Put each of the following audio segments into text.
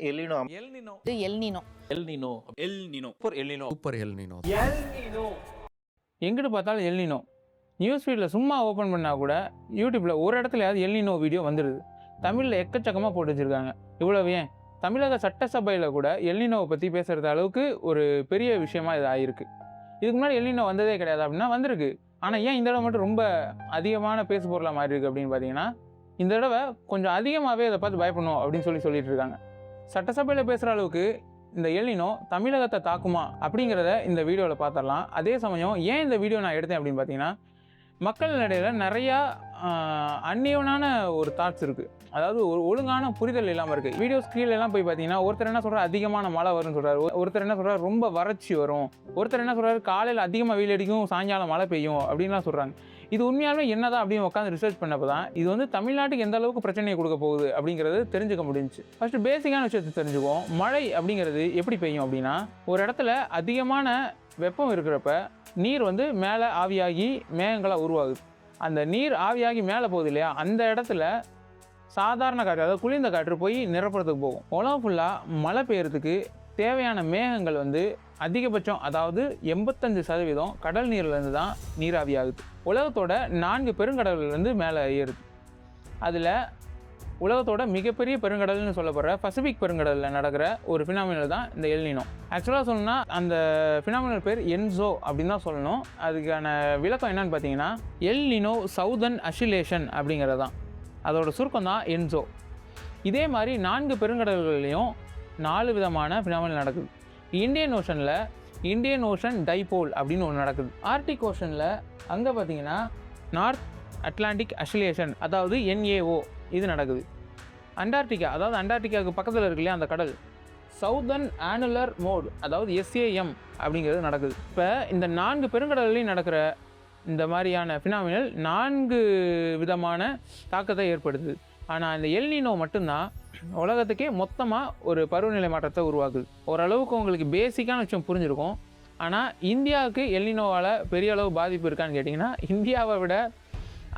El Niño El Niño El Niño El Niño El Niño super El Niño எங்கிட்டு பார்த்தாலும் El Niño. News ஃபீல்டில் சும்மா ஓப்பன் பண்ணால் கூட யூடியூப்பில் ஒரு இடத்துலையாவது எல்னினோ வீடியோ வந்துடுது. தமிழில் எக்கச்சக்கமாக போட்டு வச்சுருக்காங்க. இவ்வளவு ஏன் தமிழக சட்டசபையில் கூட எல்னினோவை பற்றி பேசுகிறது அளவுக்கு ஒரு பெரிய விஷயமா இது ஆகிருக்கு. இதுக்கு முன்னாடி எல்னினோ வந்ததே கிடையாது அப்படின்னா வந்திருக்கு. ஆனால் ஏன் இந்த தடவை மட்டும் ரொம்ப அதிகமான பேசு பொருளாக மாறி இருக்குது அப்படின்னு பார்த்தீங்கன்னா, இந்த தடவை கொஞ்சம் அதிகமாகவே அதை பார்த்து பயப்படணும் அப்படின்னு சொல்லிட்டு இருக்காங்க. சட்டசபையில் பேசுகிற அளவுக்கு இந்த எல்னினோ தமிழகத்தை தாக்குமா அப்படிங்கிறத இந்த வீடியோவில் பார்த்துடலாம். அதே சமயம் ஏன் இந்த வீடியோ நான் எடுத்தேன் அப்படின்னு பார்த்தீங்கன்னா, மக்கள் இடையில் நிறையா அந்நியவனான ஒரு தாட்ஸ் இருக்குது. அதாவது ஒரு ஒழுங்கான புரிதல் இல்லாமல் இருக்குது. வீடியோ ஸ்க்ரீன்லாம் போய் பார்த்தீங்கன்னா ஒருத்தர் என்ன சொல்கிறார், அதிகமான மழை வரும்னு சொல்கிறார். ஒருத்தர் என்ன சொல்கிறார், ரொம்ப வறட்சி வரும். ஒருத்தர் என்ன சொல்கிறார், காலையில் அதிகமாக வெயில் அடிக்கும், சாயங்காலம் மழை பெய்யும் அப்படின்லாம் சொல்கிறாங்க. இது உண்மையாலுமே என்னதான் அப்படின்னு உட்காந்து ரிசர்ச் பண்ணப்போ தான் இது வந்து தமிழ்நாட்டுக்கு எந்த அளவுக்கு பிரச்சனையை கொடுக்க போகுது அப்படிங்கிறது தெரிஞ்சுக்க முடிஞ்சுச்சு. ஃபஸ்ட்டு பேசிக்கான விஷயத்தை தெரிஞ்சுக்குவோம். மழை அப்படிங்கிறது எப்படி பெய்யும் அப்படின்னா, ஒரு இடத்துல அதிகமான வெப்பம் இருக்கிறப்ப நீர் வந்து மேலே ஆவியாகி மேகங்களாக உருவாகுது. அந்த நீர் ஆவியாகி மேலே போகுது இல்லையா, அந்த இடத்துல சாதாரண காற்று, அதாவது குளிர்ந்த காற்று போய் நிரப்புறதுக்கு போகும். உலகம் ஃபுல்லாக மழை பெய்யறதுக்கு தேவையான மேகங்கள் வந்து அதிகபட்சம், அதாவது 85% கடல் நீர்லேருந்து தான் நீராவியாகுது. உலகத்தோட 4 பெருங்கடல்லேருந்து மேலே ஏறுது. அதில் உலகத்தோட மிகப்பெரிய பெருங்கடல்னு சொல்லப்படுற பசிபிக் பெருங்கடலில் நடக்கிற ஒரு ஃபினாமினல் தான் இந்த எல்னினோ. ஆக்சுவலாக சொல்லணும்னா அந்த ஃபினாமினல் பேர் என்சோ அப்படின்னு தான் சொல்லணும். அதுக்கான விளக்கம் என்னன்னு பார்த்தீங்கன்னா, எல்னினோ சவுதர்ன் அசிலேஷன் அப்படிங்கிறது தான் அதோட சுருக்கம் தான் என்சோ. இதே மாதிரி 4 பெருங்கடல்கள்லையும் 4 விதமான ஃபினாமினல் நடக்குது. இந்தியன் ஓஷனில் இந்தியன் ஓஷன் டைபோல் அப்படின்னு ஒன்று நடக்குது. ஆர்டிக் ஓஷனில் அங்கே பார்த்தீங்கன்னா நார்த் அட்லாண்டிக் அசிலேஷன், அதாவது NAO இது நடக்குது. அண்டார்டிகா, அதாவது அண்டார்டிகாவுக்கு பக்கத்தில் இருக்கு இல்லையா அந்த கடல், சவுதர்ன் ஆனுலர் மோட், அதாவது SAM அப்படிங்கிறது நடக்குது. இப்போ இந்த 4 பெருங்கடல்லையும் நடக்கிற இந்த மாதிரியான ஃபினாமினல் 4 விதமான தாக்கத்தை ஏற்படுத்துது. ஆனால் இந்த எல்னினோ மட்டும்தான் உலகத்துக்கே மொத்தமாக ஒரு பருவநிலை மாற்றத்தை உருவாக்குது. ஓரளவுக்கு உங்களுக்கு பேசிக்கான விஷயம் புரிஞ்சிருக்கும். ஆனால் இந்தியாவுக்கு எல்னினோவால் பெரிய அளவு பாதிப்பு இருக்கான்னு கேட்டிங்கன்னா, இந்தியாவை விட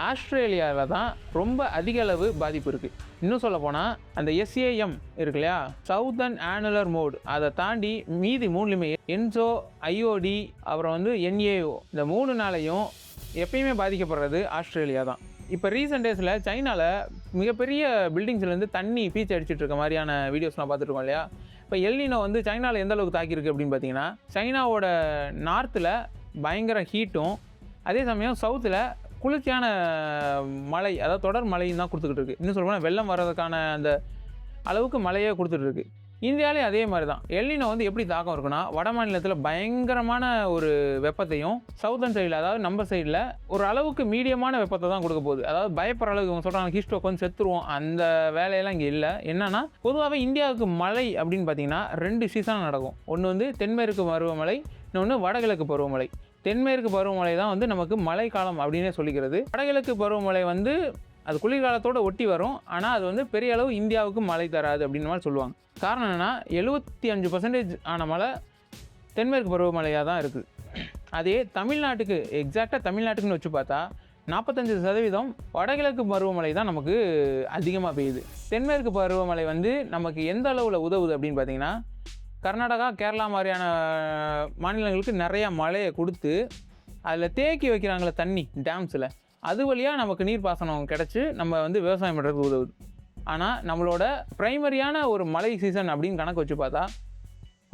ஆஸ்திரேலியாவில் தான் ரொம்ப அதிக அளவு பாதிப்பு இருக்குது. இன்னும் சொல்ல போனால் அந்த SAM இருக்கு இல்லையா, சவுதர்ன் ஆனுலர் மோட், அதை தாண்டி மீதி 3லுமே என்சோ, IOD, அப்புறம் வந்து NAO, இந்த 3நாலையும் எப்பயுமே பாதிக்கப்படுறது ஆஸ்திரேலியா தான். இப்போ ரீசெண்ட் டேஸில் சைனாவில் மிகப்பெரிய பில்டிங்ஸ்லேருந்து தண்ணி பீச்சு அடிச்சுட்டு இருக்க மாதிரியான வீடியோஸ்லாம் பார்த்துருக்கோம் இல்லையா. இப்போ எல்னினோ வந்து சைனாவில் எந்த அளவுக்கு தாக்கியிருக்கு அப்படின்னு பார்த்தீங்கன்னா, சைனாவோட நார்த்தில் பயங்கர ஹீட்டும், அதே சமயம் சவுத்தில் குளிர்ச்சியான மழை, அதாவது தொடர் மழையும் தான் கொடுத்துக்கிட்டு இருக்குது. இன்னும் சொல்லப்போனால் வெள்ளம் வர்றதுக்கான அந்த அளவுக்கு மழையே கொடுத்துட்டு இருக்கு. இந்தியாவிலேயும் அதே மாதிரி தான். எல்னினோ வந்து எப்படி தாக்கம் இருக்குன்னா, வட மாநிலத்தில் பயங்கரமான ஒரு வெப்பத்தையும், சவுதர்ன் சைடில் அதாவது நம்ம சைடில் ஒரு அளவுக்கு மீடியமான வெப்பத்தை தான் கொடுக்க போகுது. அதாவது பயப்படுற அளவுக்கு இவங்க சொல்கிறாங்க ஹீஸ்ட்ரோக் வந்து செத்துருவோம், அந்த வேலையெல்லாம் இங்கே இல்லை. என்னன்னா, பொதுவாகவே இந்தியாவுக்கு மழை அப்படின்னு பார்த்தீங்கன்னா 2 சீசன் நடக்கும். ஒன்று வந்து தென்மேற்கு பருவமழை, இன்னொன்று வடகிழக்கு பருவமழை. தென்மேற்கு பருவமழை தான் வந்து நமக்கு மழைக்காலம் அப்படின்னே சொல்லிக்கிறது. வடகிழக்கு பருவமழை வந்து அது குளிர்காலத்தோடு ஒட்டி வரும். ஆனால் அது வந்து பெரிய அளவு இந்தியாவுக்கு மழை தராது அப்படின்னு மாதிரி சொல்லுவாங்க. காரணம் என்னென்னா, 75% ஆன மழை தென்மேற்கு பருவமழையாக தான் இருக்குது. அதே தமிழ்நாட்டுக்கு, எக்ஸாக்டாக தமிழ்நாட்டுக்குன்னு வச்சு பார்த்தா 45% வடகிழக்கு பருவமழை தான் நமக்கு அதிகமாக பெய்யுது. தென்மேற்கு பருவமழை வந்து நமக்கு எந்த அளவில் உதவுது அப்படின்னு பார்த்தீங்கன்னா, கர்நாடகா, கேரளா மாதிரியான மாநிலங்களுக்கு நிறையா மழையை கொடுத்து அதில் தேக்கி வைக்கிறாங்களே தண்ணி டேம்ஸில், அது வழியாக நமக்கு நீர்ப்பாசனம் கிடச்சி நம்ம வந்து விவசாயம் பண்ணுறதுக்கு உதவுது. ஆனால் நம்மளோட ப்ரைமரியான ஒரு மழை சீசன் அப்படின்னு கணக்கு வச்சு பார்த்தா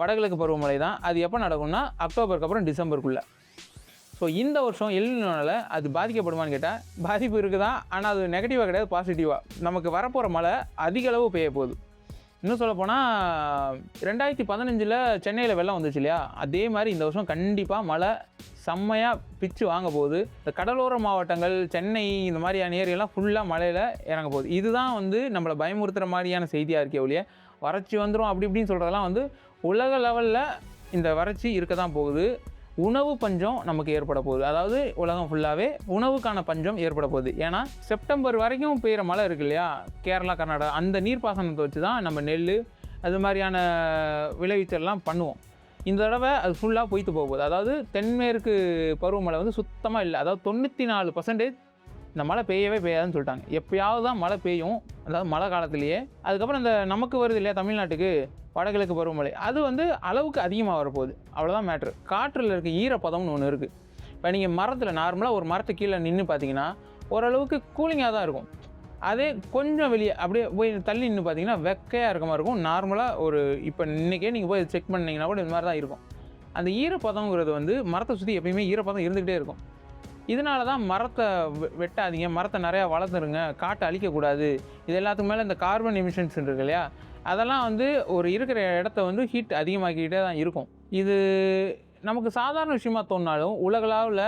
வடகிழக்கு பருவமழை தான். அது எப்போ நடக்கும்னா அக்டோபருக்கு அப்புறம் டிசம்பருக்குள்ளே. ஸோ இந்த வருஷம் எல்னினோனால அது பாதிக்கப்படுமான்னு கேட்டால் பாதிப்பு இருக்குதா, ஆனால் அது நெகட்டிவாக கிடையாது, பாசிட்டிவாக. நமக்கு வரப்போகிற மழை அதிக அளவு பெய்ய போகுது. இன்னும் சொல்லப்போனால் 2015 சென்னையில் வெள்ளம் வந்துச்சு இல்லையா, அதே மாதிரி இந்த வருஷம் கண்டிப்பாக மழை செம்மையாக பிச்சு வாங்க போகுது. இந்த கடலோர மாவட்டங்கள், சென்னை, இந்த மாதிரியான ஏரியாலாம் ஃபுல்லாக மழையில் இறங்க போகுது. இதுதான் வந்து நம்மளை பயமுறுத்துகிற மாதிரியான செய்தியாக இருக்கே ஒழிய, வறட்சி வந்துடும் அப்படி இப்படின்னு சொல்கிறதெல்லாம் வந்து உலக லெவலில் இந்த வறட்சி இருக்க தான் போகுது. உணவு பஞ்சம் நமக்கு ஏற்பட போகுது. அதாவது உலகம் ஃபுல்லாகவே உணவுக்கான பஞ்சம் ஏற்பட போகுது. ஏன்னா செப்டம்பர் வரைக்கும் பெய்கிற மழை இருக்கு இல்லையா, கேரளா, கர்நாடகா, அந்த நீர்ப்பாசனத்தை வச்சு தான் நம்ம நெல் அது மாதிரியான விளைவிச்சல்லாம் பண்ணுவோம். இந்த தடவை அது ஃபுல்லாக பொய்த்து போகுது. அதாவது தென்மேற்கு பருவமழை வந்து சுத்தமாக இல்லை. அதாவது 94% இந்த மழை பெய்யவே பெய்யாதுன்னு சொல்லிட்டாங்க. எப்பயாவது தான் மழை பெய்யும், அதாவது மழை காலத்திலேயே. அதுக்கப்புறம் இந்த நமக்கு வருது இல்லையா தமிழ்நாட்டுக்கு வடகிழக்கு பருவமழை, அது வந்து அளவுக்கு அதிகமாக வரப்போகுது, அவ்வளோதான் மேட்ரு. காற்றில் இருக்க ஈரப்பதம்னு ஒன்று இருக்குது. இப்போ நீங்கள் மரத்தில் நார்மலாக ஒரு மரத்து கீழே நின்று பார்த்தீங்கன்னா ஓரளவுக்கு கூலிங்காக தான் இருக்கும். அதே கொஞ்சம் வெளியே அப்படியே போய் தள்ளி நின்று பார்த்தீங்கன்னா வெக்கையாக இருக்க மாதிரி இருக்கும். நார்மலாக ஒரு இப்போ இன்றைக்கே நீங்கள் போய் செக் பண்ணிங்கன்னா கூட இந்த மாதிரி தான் இருக்கும். அந்த ஈரப்பதங்கிறது வந்து மரத்தை சுற்றி எப்பயுமே ஈரப்பதம் இருந்துக்கிட்டே இருக்கும். இதனால தான் மரத்தை வெட்டாதீங்க, மரத்தை நிறையா வளர்த்துருங்க, காட்டை அழிக்கக்கூடாது. இது எல்லாத்துக்கு மேலே இந்த கார்பன் எமிஷன்ஸ் இருக்கு இல்லையா, அதெல்லாம் வந்து ஒரு இருக்கிற இடத்த வந்து ஹீட் அதிகமாக்கிக்கிட்டே தான் இருக்கும். இது நமக்கு சாதாரண விஷயமா தோணினாலும் உலகளவில்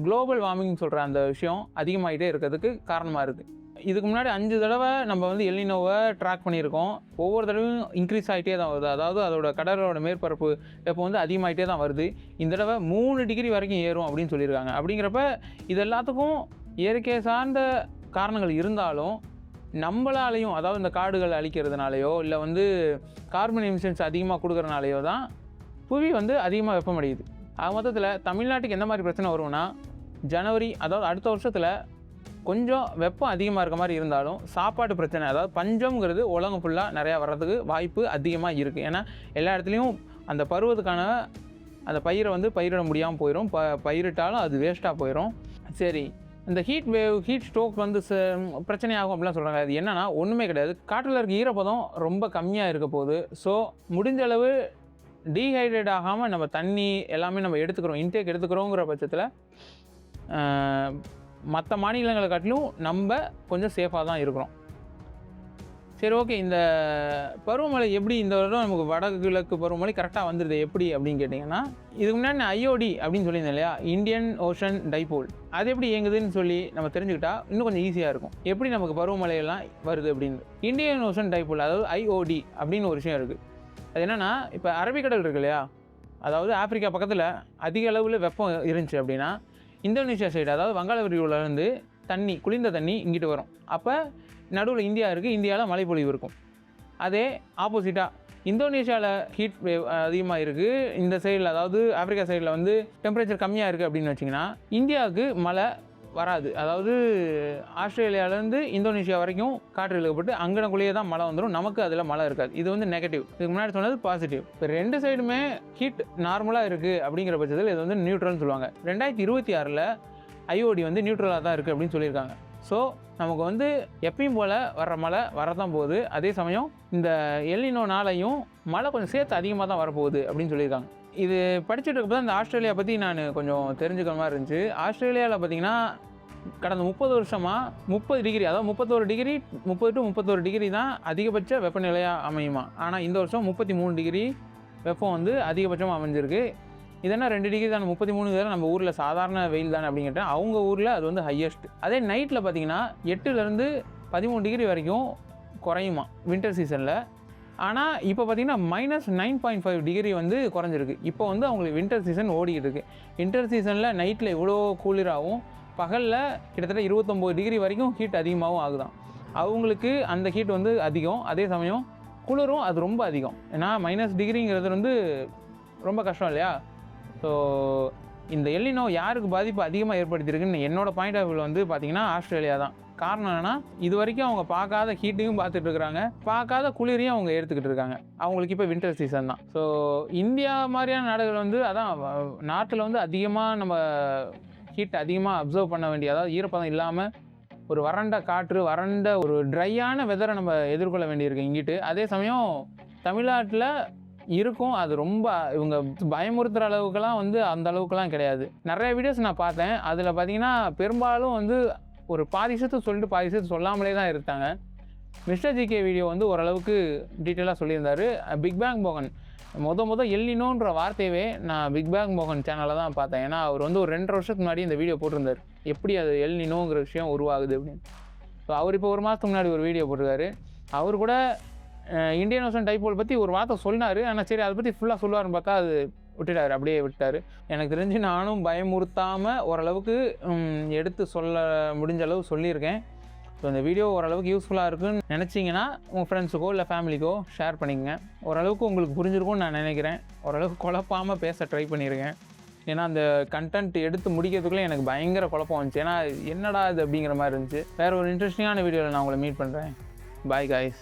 குளோபல் வார்மிங் சொல்கிற அந்த விஷயம் அதிகமாகிட்டே இருக்கிறதுக்கு காரணமாக இருக்குது. இதுக்கு முன்னாடி 5 தடவை நம்ம வந்து எல்னினோவை ட்ராக் பண்ணியிருக்கோம். ஒவ்வொரு தடவையும் இன்க்ரீஸ் ஆகிட்டே தான் வருது. அதாவது அதோட கடலோட மேற்பரப்பு வெப்பம் வந்து அதிகமாகிட்டே தான் வருது. இந்த தடவை 3 டிகிரி வரைக்கும் ஏறும் அப்படின்னு சொல்லியிருக்காங்க. அப்படிங்கிறப்ப இது எல்லாத்துக்கும் இயற்கை சார்ந்த காரணங்கள் இருந்தாலும் நம்மளாலையும், அதாவது இந்த காடுகள் அழிக்கிறதுனாலையோ இல்லை வந்து கார்பன் எமிஷன்ஸ் அதிகமாக கொடுக்குறனாலையோ தான் புவி வந்து அதிகமாக வெப்பமடையுது. ஆக மொத்தத்தில் தமிழ்நாட்டுக்கு எந்த மாதிரி பிரச்சனை வரும்னா, ஜனவரி அதாவது அடுத்த வருஷத்தில் கொஞ்சம் வெப்பம் அதிகமாக இருக்க மாதிரி இருந்தாலும் சாப்பாட்டு பிரச்சனை, அதாவது பஞ்சம்ங்கிறது உலகம் ஃபுல்லாக நிறையா வர்றதுக்கு வாய்ப்பு அதிகமாக இருக்குது. ஏன்னா எல்லா இடத்துலையும் அந்த பருவத்துக்கான அந்த பயிரை வந்து பயிரிட முடியாமல் போயிடும். பயிரிட்டாலும் அது வேஸ்ட்டாக போயிடும். சரி, இந்த ஹீட் வேவ், ஹீட் ஸ்ட்ரோக் வந்து பிரச்சனையாகும் அப்படிலாம் சொல்கிறாங்க. அது என்னென்னா ஒன்றுமே கிடையாது. காற்றில் இருக்க ஈரப்பதம் ரொம்ப கம்மியாக இருக்க போகுது. ஸோ முடிஞ்ச அளவு டீஹைட்ரேட் ஆகாமல் நம்ம தண்ணி எல்லாமே நம்ம எடுத்துக்கிறோம், இன்டேக் எடுத்துக்கிறோங்கிற பட்சத்தில் மற்ற மாநிலங்களை காட்டிலும் நம்ம கொஞ்சம் சேஃபாக தான் இருக்கிறோம். சரி, ஓகே. இந்த பருவமழை எப்படி இந்த வருடம் நமக்கு வடகிழக்கு பருவமழை கரெக்டாக வந்துடுது எப்படி அப்படின்னு கேட்டிங்கன்னா, இதுக்கு முன்னாடி ஐஓடி அப்படின்னு சொல்லியிருந்தேன் இல்லையா, இந்தியன் ஓஷன் டைபோல், அது எப்படி இயங்குதுன்னு சொல்லி நம்ம தெரிஞ்சுக்கிட்டா இன்னும் கொஞ்சம் ஈஸியாக இருக்கும் எப்படி நமக்கு பருவமழையெல்லாம் வருது அப்படின்னு. இந்தியன் ஓஷன் டைபோல், அதாவது ஐஓடி அப்படின்னு ஒரு விஷயம் இருக்குது. அது என்னென்னா, இப்போ அரபிக்கடல் இருக்கு இல்லையா, அதாவது ஆப்பிரிக்கா பக்கத்தில் அதிக அளவில் வெப்பம் இருந்துச்சு அப்படின்னா இந்தோனேஷியா சைடு, அதாவது வங்காள விரிகுடாலேருந்து தண்ணி, குளிர்ந்த தண்ணி இங்கிட்டு வரும். அப்போ நடுவில் இந்தியா இருக்குது, இந்தியாவில் மழைப்பொழிவு இருக்கும். அதே ஆப்போசிட்டாக இந்தோனேஷியாவில் ஹீட் வேவ் அதிகமாக இருக்குது, இந்த சைடில் அதாவது ஆப்பிரிக்கா சைடில் வந்து டெம்பரேச்சர் கம்மியாக இருக்குது அப்படின்னு வச்சிங்கன்னா இந்தியாவுக்கு மழை வராது. அதாவது ஆஸ்திரேலியாவிலேருந்து இந்தோனேஷியா வரைக்கும் காற்று இழுக்கப்பட்டு அங்கனக்குள்ளேயே தான் மழை வந்துடும், நமக்கு அதில் மழை இருக்காது. இது வந்து நெகட்டிவ். இதுக்கு முன்னாடி சொன்னது பாசிட்டிவ். இப்போ 2 சைடுமே ஹீட் நார்மலாக இருக்குது அப்படிங்கிற பட்சத்தில் இது வந்து நியூட்ரல்னு சொல்லுவாங்க. 2026 ஐஓடி வந்து நியூட்ரலாக தான் இருக்குது அப்படின்னு சொல்லியிருக்காங்க. ஸோ நமக்கு வந்து எப்பயும் போல் வர்ற மழை வரதான் போகுது. அதே சமயம் இந்த எல்னினோனாலையும் மழை கொஞ்சம் சேர்த்து அதிகமாக தான் வரப்போகுது அப்படின்னு சொல்லியிருக்காங்க. இது படிச்சுட்டு இருக்கப்போ தான் இந்த ஆஸ்திரேலியா பற்றி நான் கொஞ்சம் தெரிஞ்சுக்கிற மாதிரி இருந்துச்சு. ஆஸ்திரேலியாவில் பார்த்திங்கன்னா கடந்த 30 வருஷமாக 30 டிகிரி, அதாவது 31 டிகிரி, 30 to 31 டிகிரி தான் அதிகபட்ச வெப்பநிலையாக அமையுமா. ஆனால் இந்த வருஷம் 33 டிகிரி வெப்பம் வந்து அதிகபட்சமாக அமைஞ்சிருக்கு. இதெல்லாம் 2 டிகிரி தானே, 33 நம்ம ஊரில் சாதாரண வெயில் தானே அப்படின்னு கேட்டேன். அவங்க ஊரில் அது வந்து ஹையஸ்ட். அதே நைட்டில் பார்த்திங்கன்னா 8லேருந்து 13 டிகிரி வரைக்கும் குறையுமா வின்டர் சீசனில். ஆனால் இப்போ பார்த்திங்கன்னா -9.5 டிகிரி வந்து குறைஞ்சிருக்கு. இப்போ வந்து அவங்களுக்கு வின்டர் சீசன் ஓடிக்கிட்டு இருக்குது. வின்டர் சீசனில் நைட்டில் இவ்வளோ கூலிராகவும் பகலில் கிட்டத்தட்ட 29 டிகிரி வரைக்கும் ஹீட் அதிகமாகவும் ஆகுதான். அவங்களுக்கு அந்த ஹீட் வந்து அதிகம், அதே சமயம் குளிரும் அது ரொம்ப அதிகம். ஏன்னா -டிகிரிங்கிறது வந்து ரொம்ப கஷ்டம் இல்லையா. ஸோ இந்த எல்னினோ யாருக்கு பாதிப்பு அதிகமாக ஏற்படுத்தியிருக்குன்னு என்னோடய பாயிண்ட் ஆஃப் வியூவில் வந்து பார்த்திங்கன்னா ஆஸ்திரேலியா தான். காரணம் என்னென்னா, இது வரைக்கும் அவங்க பார்க்காத ஹீட்டையும் பார்த்துட்டு இருக்கிறாங்க, பார்க்காத குளிரையும் அவங்க எடுத்துக்கிட்டு இருக்காங்க. அவங்களுக்கு இப்போ வின்டர் சீசன் தான். ஸோ இந்தியா மாதிரியான நாடுகள் வந்து அதான் நாட்டில் வந்து அதிகமாக நம்ம ஹீட் அதிகமாக அப்சர்வ் பண்ண வேண்டிய, அதாவது ஈரப்பதம் இல்லாமல் ஒரு வறண்ட காற்று, வறண்ட ஒரு ட்ரையான வெதரை நம்ம எதிர்கொள்ள வேண்டியிருக்கு இங்கிட்டு. அதே சமயம் தமிழ்நாட்டில் இருக்கும், அது ரொம்ப இவங்க பயமுறுத்துகிற அளவுக்குலாம் வந்து அந்த அளவுக்குலாம் கிடையாது. நிறைய வீடியோஸ் நான் பார்த்தேன், அதில் பார்த்திங்கன்னா பெரும்பாலும் வந்து ஒரு பாதி விஷயத்தை சொல்லிட்டு பாதி விஷயத்தை சொல்லாமலே தான் இருந்தாங்க. மிஸ்டர் ஜிகே வீடியோ வந்து ஓரளவுக்கு டீட்டெயிலாக சொல்லியிருந்தார். பிக் பேங் மோகன் மொதல் எல்னினோன்ற வார்த்தையவே நான் பிக் பேங் மோகன் சேனலில் தான் பார்த்தேன். ஏன்னா அவர் வந்து ஒரு 2.5 வருஷத்துக்கு முன்னாடி இந்த வீடியோ போட்டிருந்தார், எப்படி அது எல்னினோங்கிற விஷயம் உருவாகுது அப்படின்னு. ஸோ அவர் இப்போ 1 மாதத்துக்கு முன்னாடி ஒரு வீடியோ போட்டிருக்காரு. அவர் கூட இந்தியன் ஓஷன் டைபோல் பற்றி ஒரு வார்த்தை சொன்னார். ஆனால் சரி அதை பற்றி ஃபுல்லாக சொல்லுவார்னு பார்த்தா அது விட்டுட்டார், அப்படியே விட்டார். எனக்கு தெரிஞ்சு நானும் பயமுறுத்தாமல் ஓரளவுக்கு எடுத்து சொல்ல முடிஞ்ச அளவு சொல்லியிருக்கேன். ஸோ இந்த வீடியோ ஓரளவுக்கு யூஸ்ஃபுல்லாக இருக்குன்னு நினச்சிங்கன்னா உங்கள் ஃப்ரெண்ட்ஸுக்கோ இல்லை ஃபேமிலிக்கோ ஷேர் பண்ணிக்கங்க. ஓரளவுக்கு உங்களுக்கு புரிஞ்சிருக்கும்னு நான் நினைக்கிறேன். ஓரளவுக்கு குழப்பாமல் பேச ட்ரை பண்ணியிருக்கேன். ஏன்னா அந்த கண்டென்ட் எடுத்து முடிக்கிறதுக்குள்ளே எனக்கு பயங்கர குழப்பம் வந்துச்சு. ஏன்னா என்னடா இது அப்படிங்கிற மாதிரி இருந்துச்சு. வேறு ஒரு இன்ட்ரெஸ்டிங்கான வீடியோவில் நான் உங்களை மீட் பண்ணுறேன். Bye guys.